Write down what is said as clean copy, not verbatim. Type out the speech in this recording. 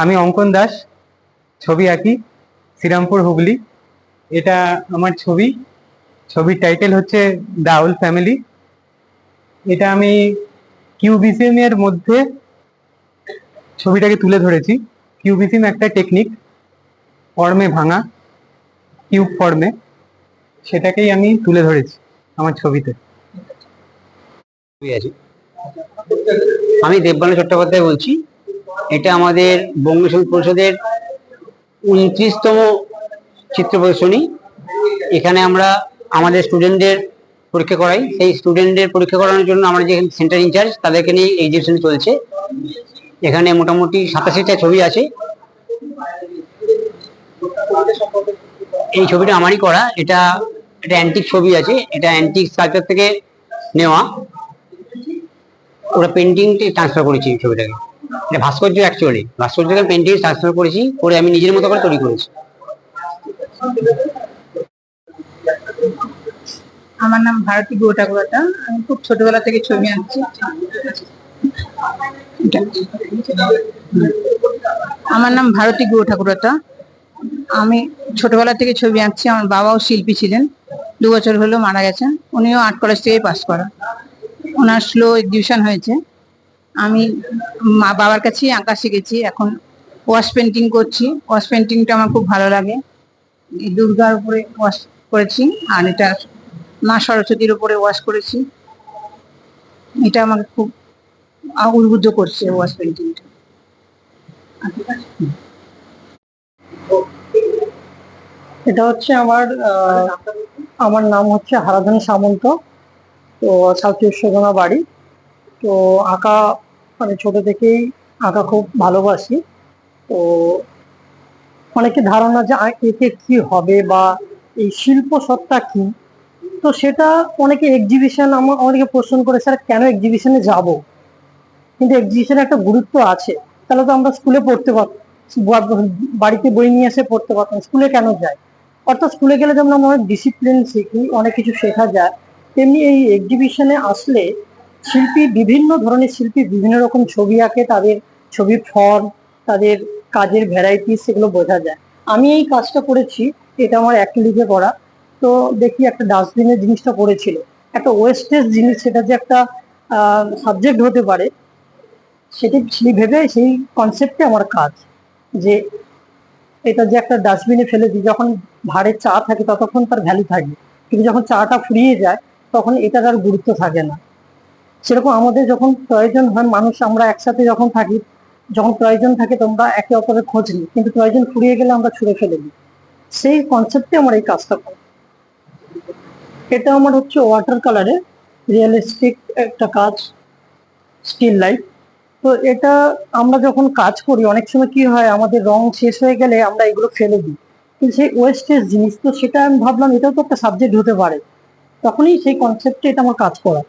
আমি অঙ্কন দাস, ছবি আঁকি, শ্রীরামপুর হুগলি। এটা আমার ছবি। ছবির টাইটেল হচ্ছে দ্য আউল ফ্যামিলি। এটা আমি কিউবিসিএম এর মধ্যে ছবিটাকে তুলে ধরেছি। কিউবিসিএম একটা টেকনিক, ফর্মে ভাঙা, কিউব ফর্মে, সেটাকেই আমি তুলে ধরেছি আমার ছবিতে। আমি দেববানী চট্টোপাধ্যায় বলছি। এটা আমাদের বঙ্গ সঙ্গীত পরিষদের 29তম চিত্র প্রদর্শনী। এখানে আমরা আমাদের স্টুডেন্টদের পরীক্ষা করাই। সেই স্টুডেন্টদের পরীক্ষা করানোর জন্য আমরা যে সেন্টার ইনচার্জ তাদেরকে নিয়ে এক্সিবিশন চলছে। এখানে মোটামুটি 87টা ছবি আছে। এই ছবিটা আমারই করা। এটা অ্যান্টিক ছবি আছে, এটা অ্যান্টিক স্কাল্পচার থেকে নেওয়া। ওরা পেন্টিংটি ট্রান্সফার করেছি এই ছবিটাকে। এটা ভাস্কর্য, অ্যাকচুয়ালি ভাস্কর্যকে পেন্টিং ট্রান্সফার করেছি, করে আমি নিজের মতো করে তৈরি করেছি। আমার নাম ভারতী গুহ ঠাকুরতা। আমি খুব ছোটবেলা থেকে ছবি আঁকছি। আমার নাম ভারতী গুহ ঠাকুরতা। আমি ছোটবেলা থেকে ছবি আঁকছি। আমার বাবাও শিল্পী ছিলেন, 2 বছর হলো মারা গেছেন। উনিও আর্ট কলেজ থেকে পাস করা। ওনার স্লো এক্সিবিশন হয়েছে। আমি বাবার কাছেই আঁকা শিখেছি। এখন ওয়াশ পেন্টিং করছি। ওয়াশ পেন্টিংটা আমার খুব ভালো লাগে। দুর্গার উপরে ওয়াশ করেছি, আর এটা মা সরস্বতীর উপরে ওয়াশ করেছি। এটা আমাকে খুব উদ্বুদ্ধ করছে ওয়াশ পেন্টিংটা। এটা হচ্ছে আমার নাম হচ্ছে হারাধন সামন্ত। তো সাউথ চব্বিশ বাড়ি। তো আঁকা মানে ছোট থেকেই আঁকা খুব ভালোবাসি। তো অনেকে ধারণা যে এতে কি হবে বা এই শিল্প সত্তা কি, তো সেটা অনেকে এক্সিবিশন, অনেকে প্রশ্ন করে স্যার কেন এক্সিবিশনে যাব, কিন্তু এক্সিবিশনে একটা গুরুত্ব আছে। তাহলে তো আমরা স্কুলে পড়তে পারতাম, বাড়িতে বই নিয়ে এসে পড়তে পারতাম, স্কুলে কেন যাই? অর্থাৎ স্কুলে গেলে যেমন আমরা অনেক ডিসিপ্লিন শিখি, অনেক কিছু শেখা যায়, তেমনি এই এক্সিবিশনে আসলে বিভিন্ন ধরনের শিল্পী বিভিন্ন রকম ছবি আঁকে, তাদের ছবির ফর্ম, তাদের কাজের ভ্যারাইটি, সেগুলো বোঝা যায়। আমি এই কাজটা করেছি, এটা আমার অ্যাক্রিলিকে করা। তো দেখি একটা ডাস্টবিনের জিনিসটা করেছিল, একটা ওয়েস্টেজ জিনিস, সেটা যে একটা সাবজেক্ট হতে পারে, সেটি সেই ভেবে সেই কনসেপ্টে আমার কাজ। যে এটা যে একটা ডাস্টবিনে ফেলে দিই, যখন ভাঁড়ে চা থাকে ততক্ষণ তার ভ্যালু থাকে, কিন্তু যখন চাটা ফুরিয়ে যায় তখন এটার আর গুরুত্ব থাকে না। সেরকম আমাদের যখন প্রয়োজন হয়, মানুষ আমরা একসাথে যখন থাকি, যখন প্রয়োজন থাকে তোমরা একে অপরের খোঁজ নিই, কিন্তু প্রয়োজন ফুরিয়ে গেলে আমরা ছুঁড়ে ফেলে দিই। সেই কনসেপ্টে আমার এই কাজটা করি। এটা আমার হচ্ছে ওয়াটার কালারে রিয়েলিস্টিক একটা কাজ, স্টিল লাইফ। তো এটা আমরা যখন কাজ করি অনেক সময় কি হয়, আমাদের রং শেষ হয়ে গেলে আমরা এগুলো ফেলে দিই, কিন্তু সেই ওয়েস্টেজ জিনিস, তো সেটা আমি ভাবলাম এটাও তো একটা সাবজেক্ট হতে পারে, তখনই সেই কনসেপ্টে এটা আমার কাজ করা।